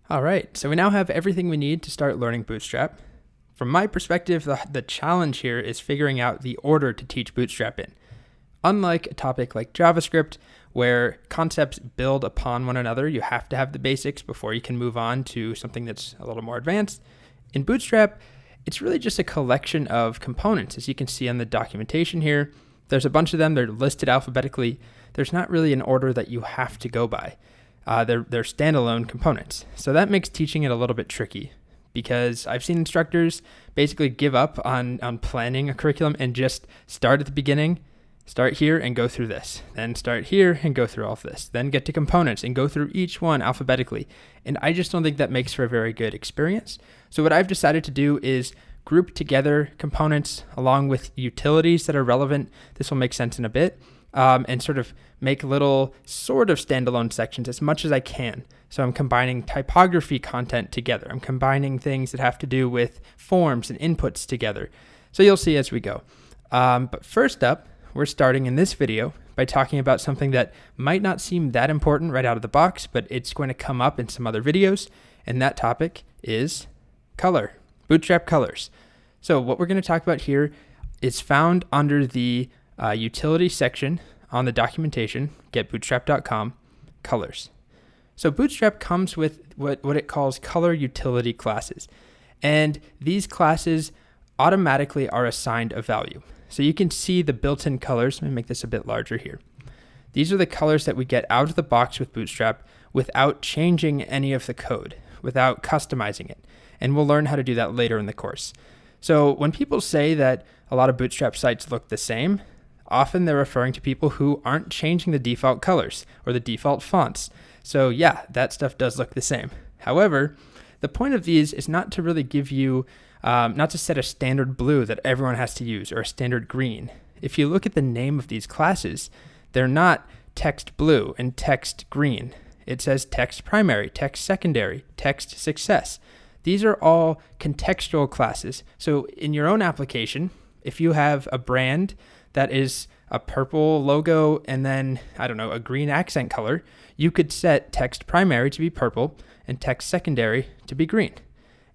All right, so we now have everything we need to start learning Bootstrap. From my perspective, the challenge here is figuring out the order to teach Bootstrap in. Unlike a topic like JavaScript, where concepts build upon one another, you have to have the basics before you can move on to something that's a little more advanced. In Bootstrap, it's really just a collection of components. As you can see on the documentation here, there's a bunch of them. They're listed alphabetically. There's not really an order that you have to go by. They're standalone components. So that makes teaching it a little bit tricky, because I've seen instructors basically give up on planning a curriculum and just start at the beginning, start here and go through this, then start here and go through all of this, then get to components and go through each one alphabetically. And I just don't think that makes for a very good experience. So what I've decided to do is group together components along with utilities that are relevant. This will make sense in a bit. And sort of make little sort of standalone sections as much as I can. So I'm combining typography content together. I'm combining things that have to do with forms and inputs together. So you'll see as we go. But first up, we're starting in this video by talking about something that might not seem that important right out of the box, but it's going to come up in some other videos. And that topic is color, Bootstrap colors. So what we're going to talk about here is found under the utility section on the documentation, getbootstrap.com, colors. So Bootstrap comes with what it calls color utility classes. And these classes automatically are assigned a value. So you can see the built-in colors. Let me make this a bit larger here. These are the colors that we get out of the box with Bootstrap without changing any of the code, without customizing it. And we'll learn how to do that later in the course. So when people say that a lot of Bootstrap sites look the same, often they're referring to people who aren't changing the default colors or the default fonts. So yeah, that stuff does look the same. However, the point of these is not to really give you, not to set a standard blue that everyone has to use or a standard green. If you look at the name of these classes, they're not text blue and text green. It says text primary, text secondary, text success. These are all contextual classes. So in your own application, if you have a brand that is a purple logo and then, I don't know, a green accent color, you could set text primary to be purple and text secondary to be green.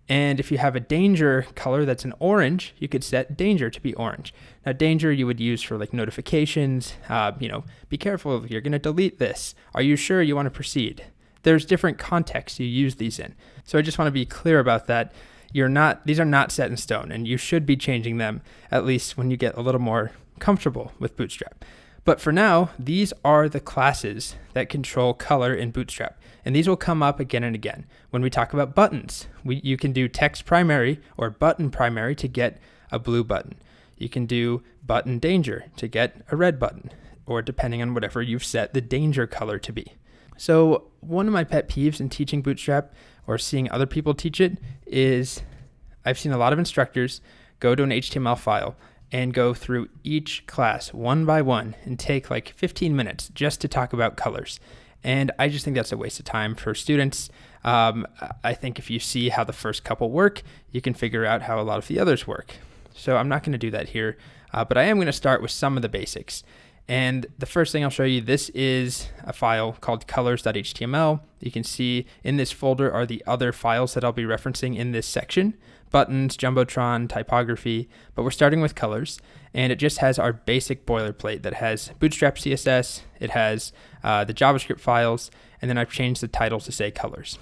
And if you have a danger color that's an orange, you could set danger to be orange. Now, danger you would use for like notifications, be careful, you're going to delete this. Are you sure you want to proceed? There's different contexts you use these in. So I just want to be clear about that. These are not set in stone, and you should be changing them at least when you get a little more comfortable with Bootstrap. But for now, these are the classes that control color in Bootstrap. And these will come up again and again. When we talk about buttons, you can do text primary or button primary to get a blue button. You can do button danger to get a red button, or depending on whatever you've set the danger color to be. So one of my pet peeves in teaching Bootstrap or seeing other people teach it is I've seen a lot of instructors go to an HTML file and go through each class one by one and take like 15 minutes just to talk about colors. And I just think that's a waste of time for students. I think if you see how the first couple work, you can figure out how a lot of the others work. So I'm not going to do that here, but I am going to start with some of the basics. And the first thing I'll show you, this is a file called colors.html. You can see in this folder are the other files that I'll be referencing in this section: buttons, Jumbotron, typography, but we're starting with colors. And it just has our basic boilerplate that has Bootstrap CSS, it has the JavaScript files, and then I've changed the title to say colors.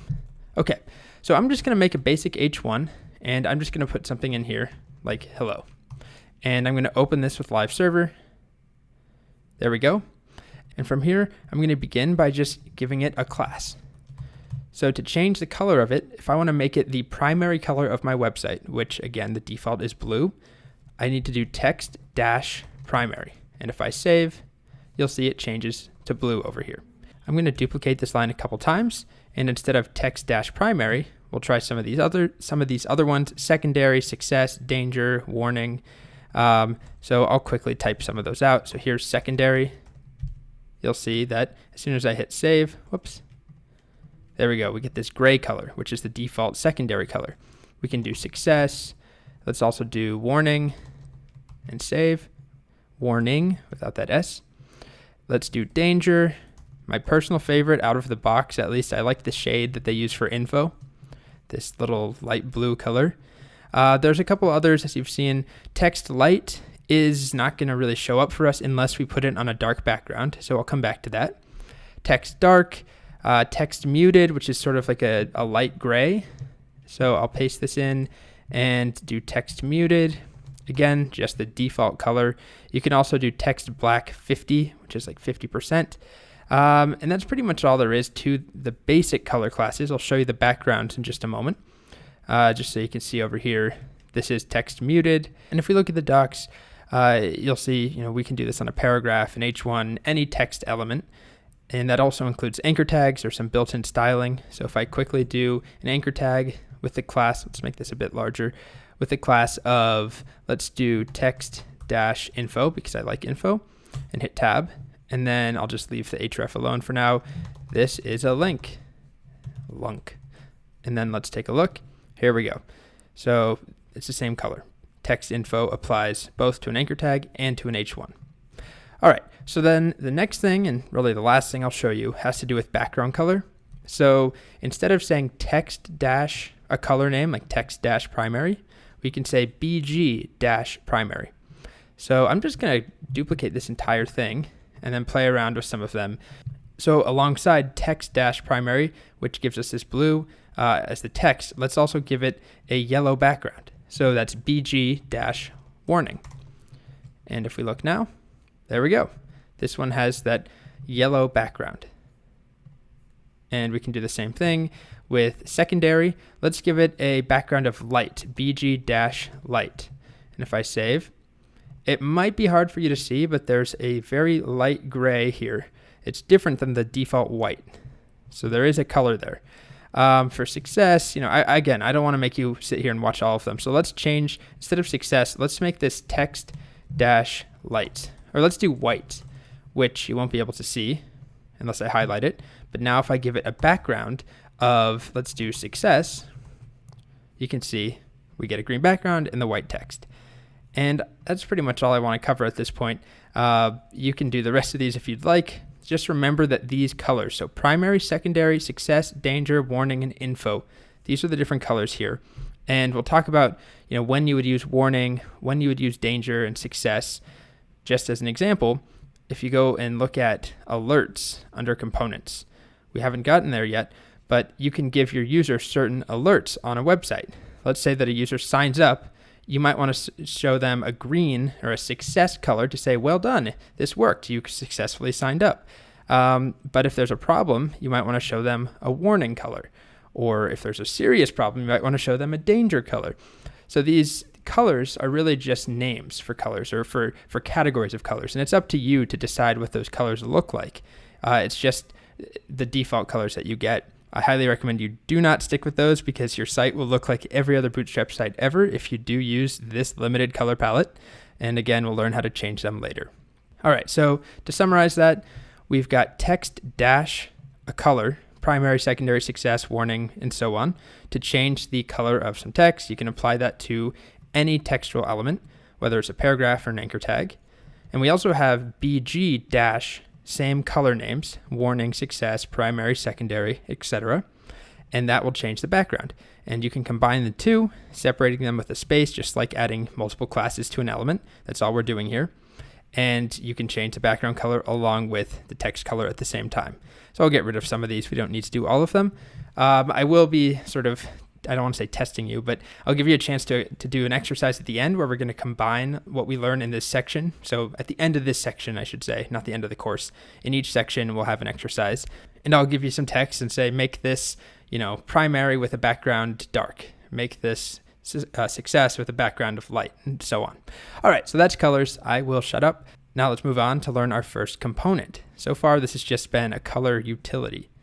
Okay, so I'm just gonna make a basic H1, and I'm just gonna put something in here like hello. And I'm gonna open this with Live Server. There we go. And from here, I'm going to begin by just giving it a class. So to change the color of it, if I want to make it the primary color of my website, which again, the default is blue, I need to do text-primary. And if I save, you'll see it changes to blue over here. I'm going to duplicate this line a couple times, and instead of text-primary, we'll try some of these other ones: secondary, success, danger, warning. So I'll quickly type some of those out. So here's secondary. You'll see that as soon as I hit save, whoops, there we go. We get this gray color, which is the default secondary color. We can do success. Let's also do warning and save. Warning without that S. Let's do danger. My personal favorite out of the box, at least, I like the shade that they use for info, this little light blue color. There's a couple others, as you've seen. Text light is not going to really show up for us unless we put it on a dark background, so I'll come back to that. Text dark, text muted, which is sort of like a light gray. So I'll paste this in and do text muted. Again, just the default color. You can also do text black 50, which is like 50%. And that's pretty much all there is to the basic color classes. I'll show you the backgrounds in just a moment. Just so you can see over here, this is text muted. And if we look at the docs, you'll see, we can do this on a paragraph, an H1, any text element. And that also includes anchor tags or some built-in styling. So if I quickly do an anchor tag with the class, let's make this a bit larger, with the class of, let's do text-info because I like info, and hit tab. And then I'll just leave the href alone for now. This is a link. And then let's take a look. Here we go. So it's the same color. Text info applies both to an anchor tag and to an H1. All right, so then the next thing, and really the last thing I'll show you, has to do with background color. So instead of saying text dash a color name like text dash primary, we can say BG dash primary. So I'm just going to duplicate this entire thing and then play around with some of them. So alongside text dash primary, which gives us this blue as the text, let's also give it a yellow background. So that's BG dash warning. And if we look now, there we go. This one has that yellow background. And we can do the same thing with secondary. Let's give it a background of light, BG dash light. And if I save, it might be hard for you to see, but there's a very light gray here. It's different than the default white. So there is a color there. For success, I don't want to make you sit here and watch all of them. So let's change, instead of success, let's make this text dash light. Or let's do white, which you won't be able to see unless I highlight it. But now if I give it a background of, let's do success, you can see we get a green background and the white text. And that's pretty much all I want to cover at this point. You can do the rest of these if you'd like. Just remember that these colors, so primary, secondary, success, danger, warning, and info, these are the different colors here. And we'll talk about when you would use warning, when you would use danger and success. Just as an example, if you go and look at alerts under components, we haven't gotten there yet, but you can give your user certain alerts on a website. Let's say that a user signs up. You might want to show them a green or a success color to say, well done, this worked, you successfully signed up. But if there's a problem, you might want to show them a warning color. Or if there's a serious problem, you might want to show them a danger color. So these colors are really just names for colors or for categories of colors. And it's up to you to decide what those colors look like. It's just the default colors that you get. I highly recommend you do not stick with those because your site will look like every other Bootstrap site ever if you do use this limited color palette. And again, we'll learn how to change them later. All right, so to summarize that, we've got text dash a color, primary, secondary, success, warning, and so on. To change the color of some text, you can apply that to any textual element, whether it's a paragraph or an anchor tag. And we also have BG dash same color names, warning, success, primary, secondary, etc. And that will change the background. And you can combine the two, separating them with a space, just like adding multiple classes to an element. That's all we're doing here. And you can change the background color along with the text color at the same time. So I'll get rid of some of these. We don't need to do all of them. I will be I don't want to say testing you, but I'll give you a chance to do an exercise at the end where we're going to combine what we learn in this section. So at the end of this section, I should say, not the end of the course. In each section, we'll have an exercise. And I'll give you some text and say, make this, primary with a background dark. Make this success with a background of light, and so on. All right, so that's colors. I will shut up. Now let's move on to learn our first component. So far, this has just been a color utility.